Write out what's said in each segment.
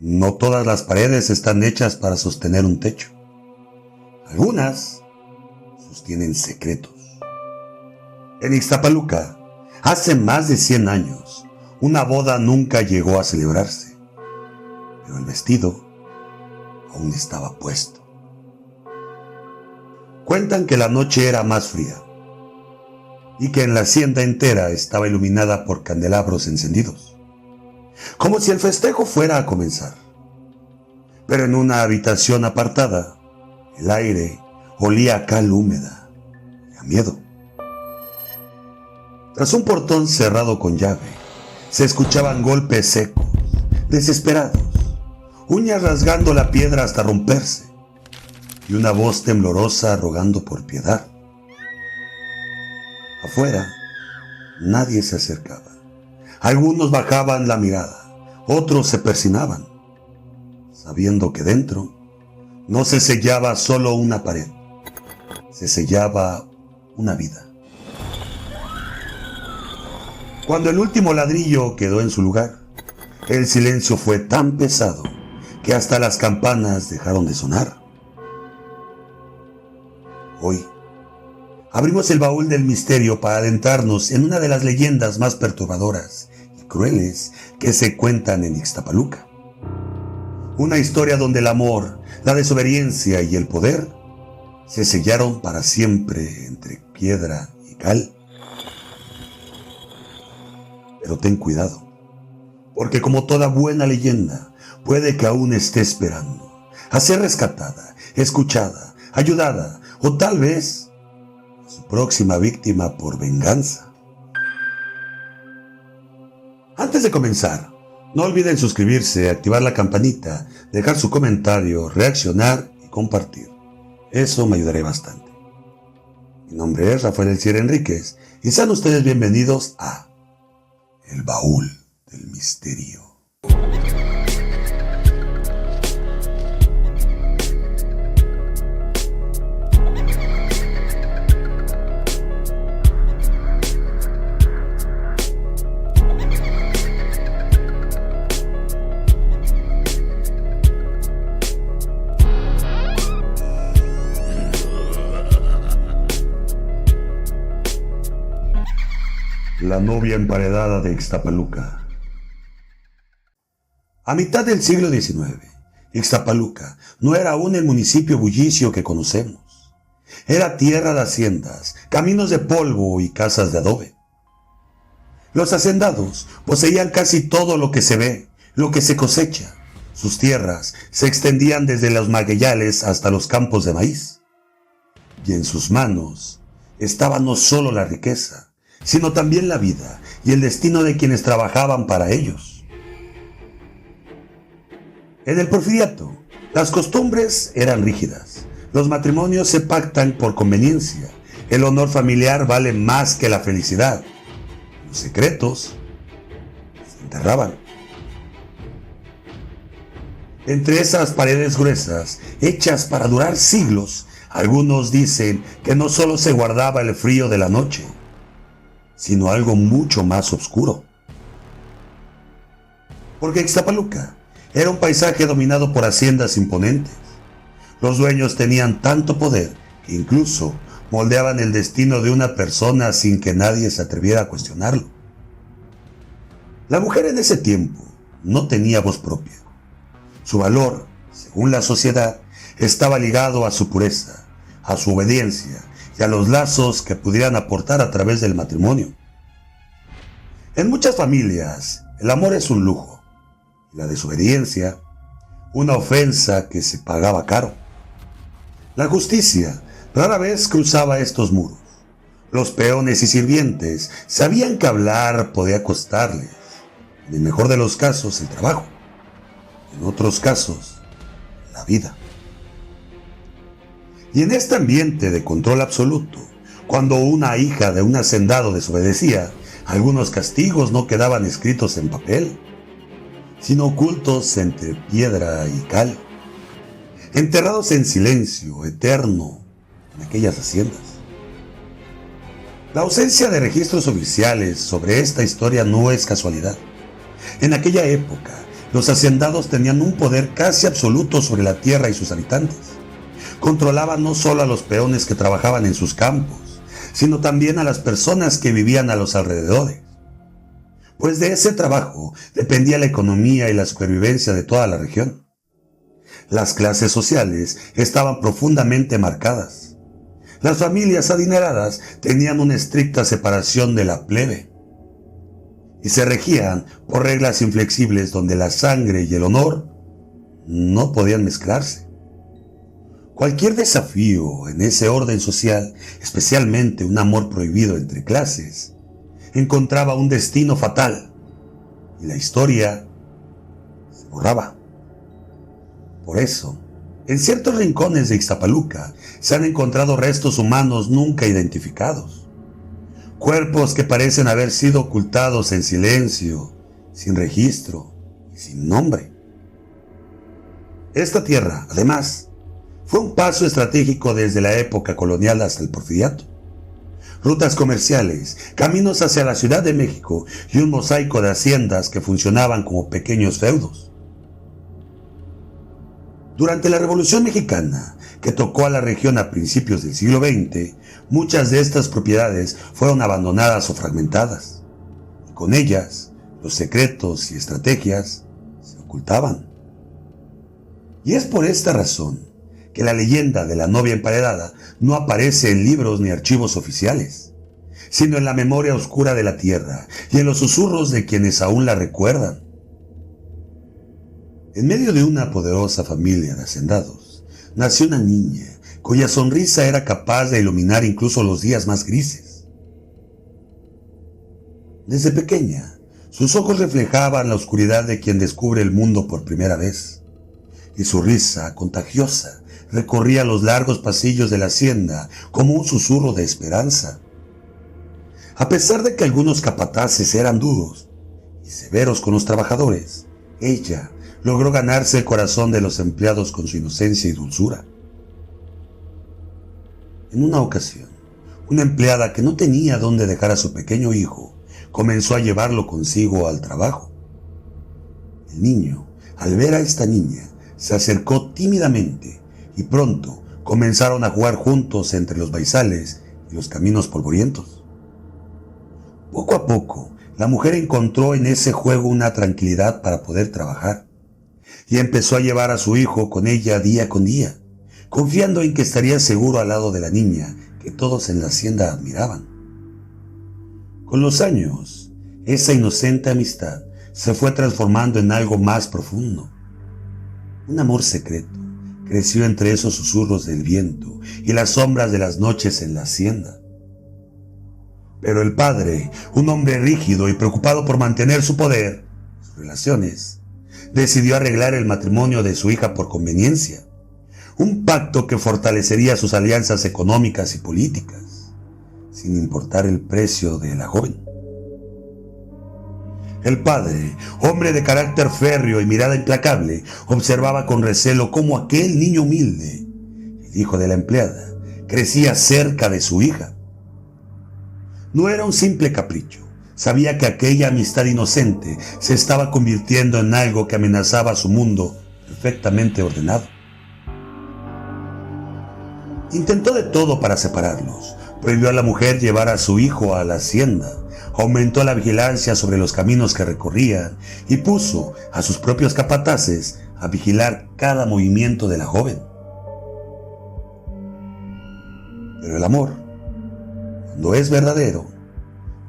No todas las paredes están hechas para sostener un techo. Algunas sostienen secretos. En Ixtapaluca, hace más de 100 años, una boda nunca llegó a celebrarse, pero el vestido aún estaba puesto. Cuentan que la noche era más fría y que en la hacienda entera estaba iluminada por candelabros encendidos, como si el festejo fuera a comenzar. Pero en una habitación apartada, el aire olía a cal húmeda y a miedo. Tras un portón cerrado con llave, se escuchaban golpes secos, desesperados, uñas rasgando la piedra hasta romperse, y una voz temblorosa rogando por piedad. Afuera, nadie se acercaba. Algunos bajaban la mirada, otros se persinaban, sabiendo que dentro no se sellaba solo una pared, se sellaba una vida. Cuando el último ladrillo quedó en su lugar, el silencio fue tan pesado que hasta las campanas dejaron de sonar. Hoy, abrimos el baúl del misterio para adentrarnos en una de las leyendas más perturbadoras y crueles que se cuentan en Ixtapaluca. Una historia donde el amor, la desobediencia y el poder se sellaron para siempre entre piedra y cal. Pero ten cuidado, porque como toda buena leyenda, puede que aún esté esperando a ser rescatada, escuchada, ayudada o tal vez su próxima víctima por venganza. Antes de comenzar, no olviden suscribirse, activar la campanita, dejar su comentario, reaccionar y compartir. Eso me ayudaría bastante. Mi nombre es Rafael Elcier Enríquez y sean ustedes bienvenidos a El Baúl del Misterio. La novia emparedada de Ixtapaluca. A mitad del siglo XIX, Ixtapaluca no era aún el municipio bullicio que conocemos. Era tierra de haciendas, caminos de polvo y casas de adobe. Los hacendados poseían casi todo lo que se ve, lo que se cosecha. Sus tierras se extendían desde los magueyales hasta los campos de maíz. Y en sus manos estaba no solo la riqueza, sino también la vida y el destino de quienes trabajaban para ellos. En el porfiriato, las costumbres eran rígidas. Los matrimonios se pactan por conveniencia. El honor familiar vale más que la felicidad. Los secretos se enterraban. Entre esas paredes gruesas, hechas para durar siglos, algunos dicen que no solo se guardaba el frío de la noche, sino algo mucho más oscuro. Porque Ixtapaluca era un paisaje dominado por haciendas imponentes. Los dueños tenían tanto poder que incluso moldeaban el destino de una persona sin que nadie se atreviera a cuestionarlo. La mujer en ese tiempo no tenía voz propia. Su valor, según la sociedad, estaba ligado a su pureza, a su obediencia y a los lazos que pudieran aportar a través del matrimonio. En muchas familias, el amor es un lujo y la desobediencia una ofensa que se pagaba caro. La justicia rara vez cruzaba estos muros. Los peones y sirvientes sabían que hablar podía costarles, en el mejor de los casos, el trabajo, en otros casos, la vida. Y en este ambiente de control absoluto, cuando una hija de un hacendado desobedecía, algunos castigos no quedaban escritos en papel, sino ocultos entre piedra y cal, enterrados en silencio eterno en aquellas haciendas. La ausencia de registros oficiales sobre esta historia no es casualidad. En aquella época, Los hacendados tenían un poder casi absoluto sobre la tierra y sus habitantes. Controlaban no solo a los peones que trabajaban en sus campos, sino también a las personas que vivían a los alrededores. Pues de ese trabajo dependía la economía y la supervivencia de toda la región. Las clases sociales estaban profundamente marcadas. Las familias adineradas tenían una estricta separación de la plebe y se regían por reglas inflexibles donde la sangre y el honor no podían mezclarse. Cualquier desafío en ese orden social, especialmente un amor prohibido entre clases, encontraba un destino fatal y la historia se borraba. Por eso, en ciertos rincones de Ixtapaluca se han encontrado restos humanos nunca identificados. Cuerpos que parecen haber sido ocultados en silencio, sin registro y sin nombre. Esta tierra, además, fue un paso estratégico desde la época colonial hasta el Porfiriato. Rutas comerciales, caminos hacia la Ciudad de México y un mosaico de haciendas que funcionaban como pequeños feudos. Durante la Revolución Mexicana, que tocó a la región a principios del siglo XX, muchas de estas propiedades fueron abandonadas o fragmentadas. Y con ellas, los secretos y estrategias se ocultaban. Y es por esta razón que la leyenda de la novia emparedada no aparece en libros ni archivos oficiales, sino en la memoria oscura de la tierra y en los susurros de quienes aún la recuerdan. En medio de una poderosa familia de hacendados, nació una niña cuya sonrisa era capaz de iluminar incluso los días más grises. Desde pequeña, sus ojos reflejaban la oscuridad de quien descubre el mundo por primera vez, y su risa contagiosa recorría los largos pasillos de la hacienda como un susurro de esperanza. A pesar de que algunos capataces eran duros y severos con los trabajadores, ella logró ganarse el corazón de los empleados con su inocencia y dulzura. En una ocasión, una empleada que no tenía dónde dejar a su pequeño hijo comenzó a llevarlo consigo al trabajo. El niño, al ver a esta niña, se acercó tímidamente y pronto comenzaron a jugar juntos entre los maizales y los caminos polvorientos. Poco a poco, la mujer encontró en ese juego una tranquilidad para poder trabajar y empezó a llevar a su hijo con ella día con día, confiando en que estaría seguro al lado de la niña que todos en la hacienda admiraban. Con los años, esa inocente amistad se fue transformando en algo más profundo. Un amor secreto creció entre esos susurros del viento y las sombras de las noches en la hacienda. Pero el padre, un hombre rígido y preocupado por mantener su poder, sus relaciones, decidió arreglar el matrimonio de su hija por conveniencia, un pacto que fortalecería sus alianzas económicas y políticas, sin importar el precio de la joven. El padre, hombre de carácter férreo y mirada implacable, observaba con recelo cómo aquel niño humilde, el hijo de la empleada, crecía cerca de su hija. No era un simple capricho. Sabía que aquella amistad inocente se estaba convirtiendo en algo que amenazaba su mundo perfectamente ordenado. Intentó de todo para separarlos. Prohibió a la mujer llevar a su hijo a la hacienda, aumentó la vigilancia sobre los caminos que recorrían y puso a sus propios capataces a vigilar cada movimiento de la joven. Pero el amor, cuando es verdadero,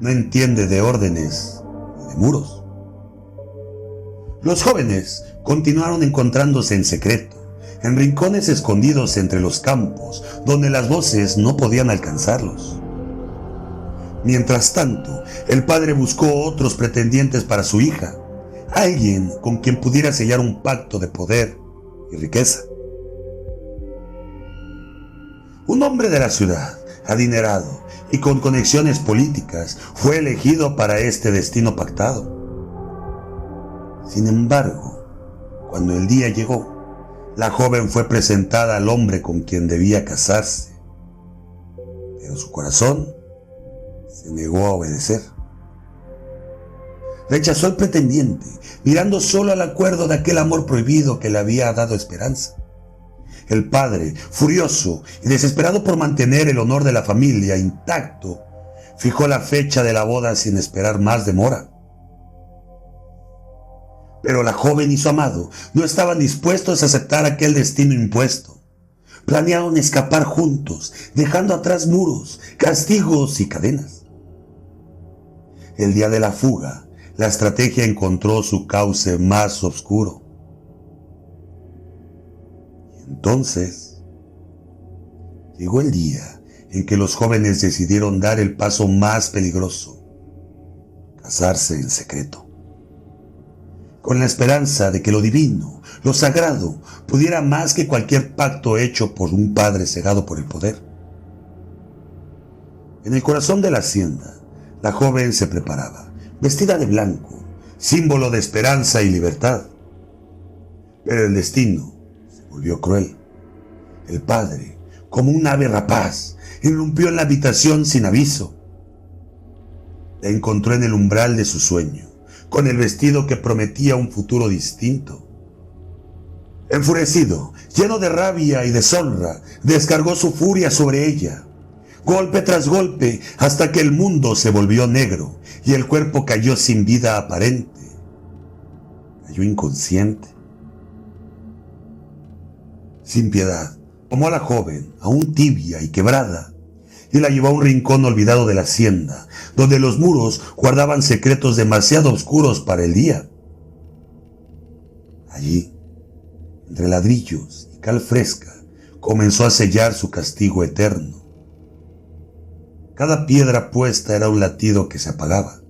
no entiende de órdenes ni de muros. Los jóvenes continuaron encontrándose en secreto, en rincones escondidos entre los campos, donde las voces no podían alcanzarlos. Mientras tanto, el padre buscó otros pretendientes para su hija, alguien con quien pudiera sellar un pacto de poder y riqueza. Un hombre de la ciudad, adinerado y con conexiones políticas, fue elegido para este destino pactado. Sin embargo, cuando el día llegó, la joven fue presentada al hombre con quien debía casarse, pero su corazón se negó a obedecer. Rechazó al pretendiente, mirando solo al acuerdo de aquel amor prohibido que le había dado esperanza. El padre, furioso y desesperado por mantener el honor de la familia intacto, fijó la fecha de la boda sin esperar más demora. Pero la joven y su amado no estaban dispuestos a aceptar aquel destino impuesto. Planearon escapar juntos, dejando atrás muros, castigos y cadenas. El día de la fuga, la estrategia encontró su cauce más oscuro. Y entonces, llegó el día en que los jóvenes decidieron dar el paso más peligroso: casarse en secreto, con la esperanza de que lo divino, lo sagrado, pudiera más que cualquier pacto hecho por un padre cegado por el poder. En el corazón de la hacienda, la joven se preparaba, vestida de blanco, símbolo de esperanza y libertad. Pero el destino se volvió cruel. El padre, como un ave rapaz, irrumpió en la habitación sin aviso. La encontró en el umbral de su sueño, con el vestido que prometía un futuro distinto. Enfurecido, lleno de rabia y deshonra, descargó su furia sobre ella, golpe tras golpe, hasta que el mundo se volvió negro y el cuerpo cayó sin vida aparente. Cayó inconsciente. Sin piedad, tomó a la joven, aún tibia y quebrada, y la llevó a un rincón olvidado de la hacienda, donde los muros guardaban secretos demasiado oscuros para el día. Allí, entre ladrillos y cal fresca, comenzó a sellar su castigo eterno. Cada piedra puesta era un latido que se apagaba,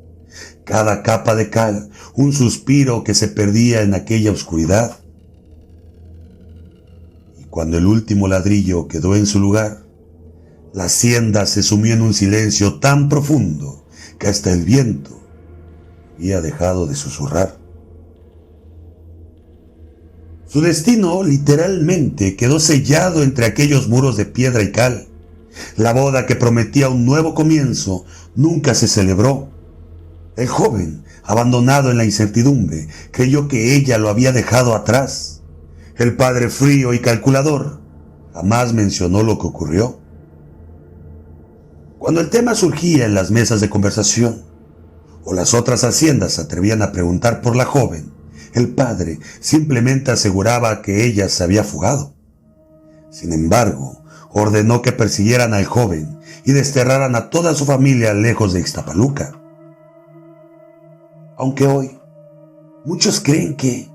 cada capa de cal un suspiro que se perdía en aquella oscuridad. Y cuando el último ladrillo quedó en su lugar, la hacienda se sumió en un silencio tan profundo que hasta el viento había dejado de susurrar. Su destino literalmente quedó sellado entre aquellos muros de piedra y cal. La boda que prometía un nuevo comienzo nunca se celebró. El joven, abandonado en la incertidumbre, creyó que ella lo había dejado atrás. El padre, frío y calculador, jamás mencionó lo que ocurrió. Cuando el tema surgía en las mesas de conversación, o las otras haciendas se atrevían a preguntar por la joven, el padre simplemente aseguraba que ella se había fugado. Sin embargo, ordenó que persiguieran al joven y desterraran a toda su familia lejos de Ixtapaluca. Aunque hoy, muchos creen que,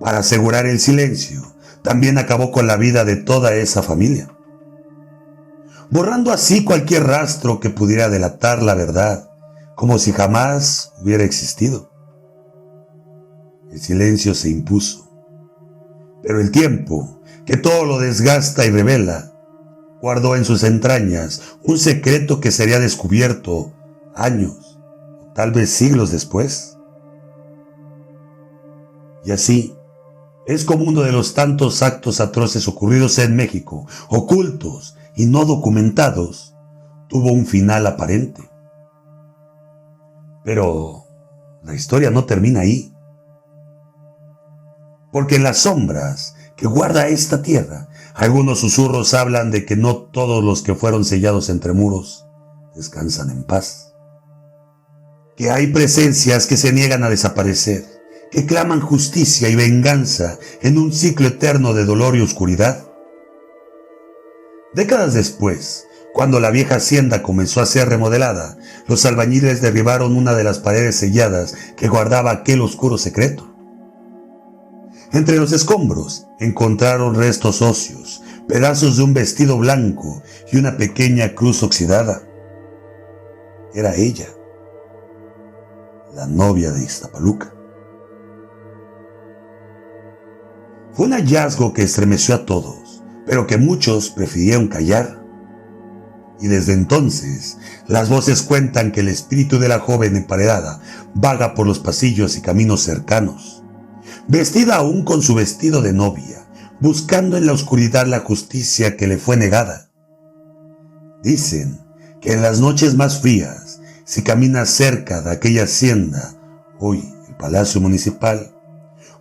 para asegurar el silencio, también acabó con la vida de toda esa familia, borrando así cualquier rastro que pudiera delatar la verdad, como si jamás hubiera existido. El silencio se impuso, pero el tiempo, que todo lo desgasta y revela, guardó en sus entrañas un secreto que sería descubierto años, o tal vez siglos después. Y así, es como uno de los tantos actos atroces ocurridos en México, ocultos y no documentados, tuvo un final aparente. Pero la historia no termina ahí. Porque en las sombras que guarda esta tierra, algunos susurros hablan de que no todos los que fueron sellados entre muros descansan en paz. Que hay presencias que se niegan a desaparecer, que claman justicia y venganza en un ciclo eterno de dolor y oscuridad. Décadas después, cuando la vieja hacienda comenzó a ser remodelada, los albañiles derribaron una de las paredes selladas que guardaba aquel oscuro secreto. Entre los escombros encontraron restos óseos, pedazos de un vestido blanco y una pequeña cruz oxidada. Era ella, la novia de Ixtapaluca. Fue un hallazgo que estremeció a todos, pero que muchos prefirieron callar. Y desde entonces, las voces cuentan que el espíritu de la joven emparedada vaga por los pasillos y caminos cercanos, vestida aún con su vestido de novia, buscando en la oscuridad la justicia que le fue negada. Dicen que en las noches más frías, si caminas cerca de aquella hacienda Hoy, el Palacio Municipal,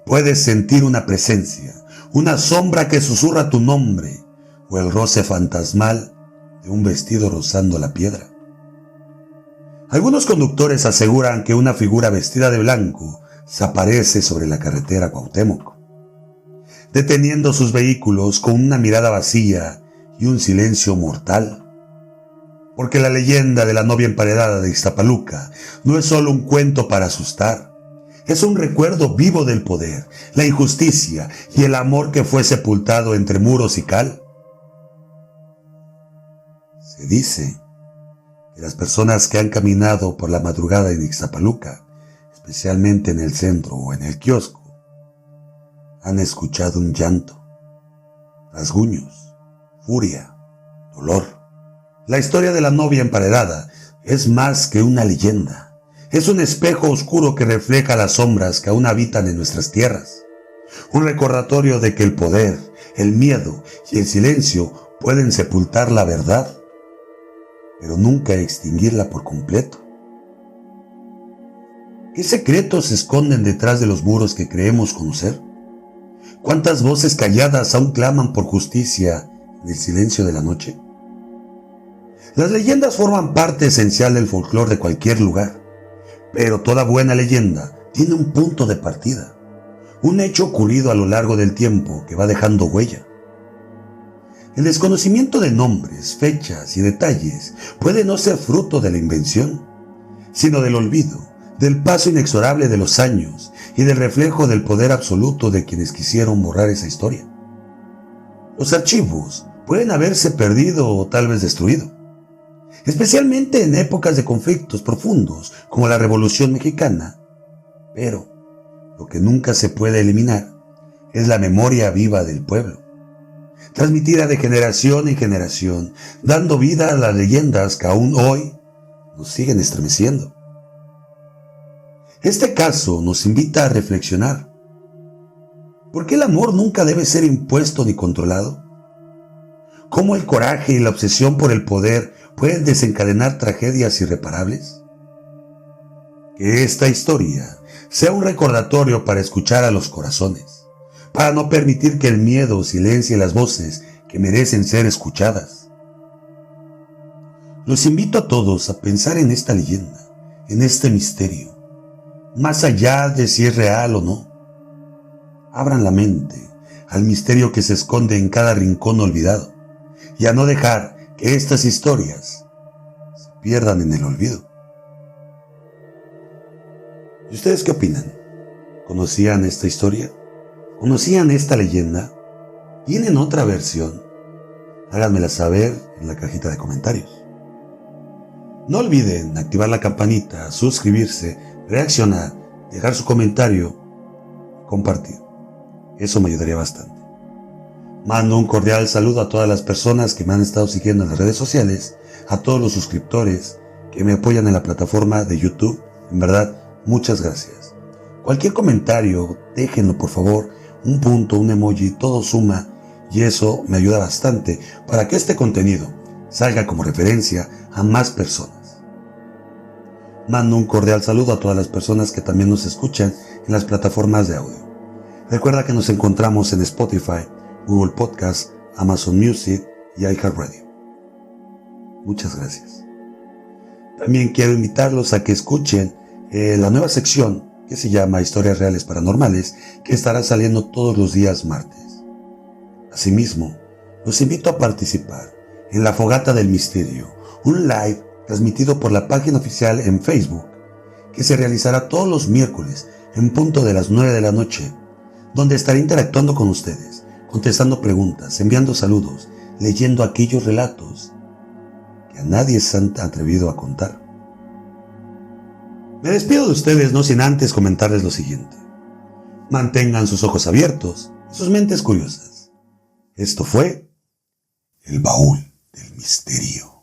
puedes sentir una presencia, una sombra que susurra tu nombre o el roce fantasmal de un vestido rozando la piedra. Algunos conductores aseguran que una figura vestida de blanco se aparece sobre la carretera Cuauhtémoc, deteniendo sus vehículos con una mirada vacía y un silencio mortal. Porque la leyenda de la novia emparedada de Ixtapaluca no es solo un cuento para asustar, es un recuerdo vivo del poder, la injusticia y el amor que fue sepultado entre muros y cal. Se dice que las personas que han caminado por la madrugada en Ixtapaluca, especialmente en el centro o en el kiosco, han escuchado un llanto, rasguños, furia, dolor. La historia de la novia emparedada es más que una leyenda. Es un espejo oscuro que refleja las sombras que aún habitan en nuestras tierras. Un recordatorio de que el poder, el miedo y el silencio pueden sepultar la verdad, pero nunca extinguirla por completo. ¿Qué secretos se esconden detrás de los muros que creemos conocer? ¿Cuántas voces calladas aún claman por justicia en el silencio de la noche? Las leyendas forman parte esencial del folclore de cualquier lugar, pero toda buena leyenda tiene un punto de partida, un hecho ocurrido a lo largo del tiempo que va dejando huella. El desconocimiento de nombres, fechas y detalles puede no ser fruto de la invención, sino del olvido, del paso inexorable de los años y del reflejo del poder absoluto de quienes quisieron borrar esa historia. Los archivos pueden haberse perdido o tal vez destruido, especialmente en épocas de conflictos profundos como la Revolución Mexicana, pero lo que nunca se puede eliminar es la memoria viva del pueblo, transmitida de generación en generación, dando vida a las leyendas que aún hoy nos siguen estremeciendo. Este caso nos invita a reflexionar. ¿Por qué el amor nunca debe ser impuesto ni controlado? ¿Cómo el coraje y la obsesión por el poder pueden desencadenar tragedias irreparables? Que esta historia sea un recordatorio para escuchar a los corazones, para no permitir que el miedo silencie las voces que merecen ser escuchadas. Los invito a todos a pensar en esta leyenda, en este misterio, más allá de si es real o no. Abran la mente al misterio que se esconde en cada rincón olvidado y a no dejar que estas historias se pierdan en el olvido. ¿Y ustedes qué opinan? ¿Conocían esta historia? ¿Conocían esta leyenda? ¿Tienen otra versión? Háganmela saber en la cajita de comentarios. No olviden activar la campanita, suscribirse, reaccionar, dejar su comentario, compartir. Eso me ayudaría bastante. Mando un cordial saludo a todas las personas que me han estado siguiendo en las redes sociales, a todos los suscriptores que me apoyan en la plataforma de YouTube. En verdad, muchas gracias. Cualquier comentario, déjenlo por favor, un punto, un emoji, todo suma y eso me ayuda bastante para que este contenido salga como referencia a más personas. Mando un cordial saludo a todas las personas que también nos escuchan en las plataformas de audio. Recuerda que nos encontramos en Spotify, Google Podcast, Amazon Music y iHeartRadio. Muchas gracias. También quiero invitarlos a que escuchen la nueva sección que se llama Historias Reales Paranormales, que estará saliendo todos los días martes. Asimismo, los invito a participar en La Fogata del Misterio, un live transmitido por la página oficial en Facebook, que se realizará todos los miércoles en punto de las 9 de la noche, donde estaré interactuando con ustedes, contestando preguntas, enviando saludos, leyendo aquellos relatos que a nadie se han atrevido a contar. Me despido de ustedes no sin antes comentarles lo siguiente. Mantengan sus ojos abiertos y sus mentes curiosas. Esto fue El Baúl del Misterio.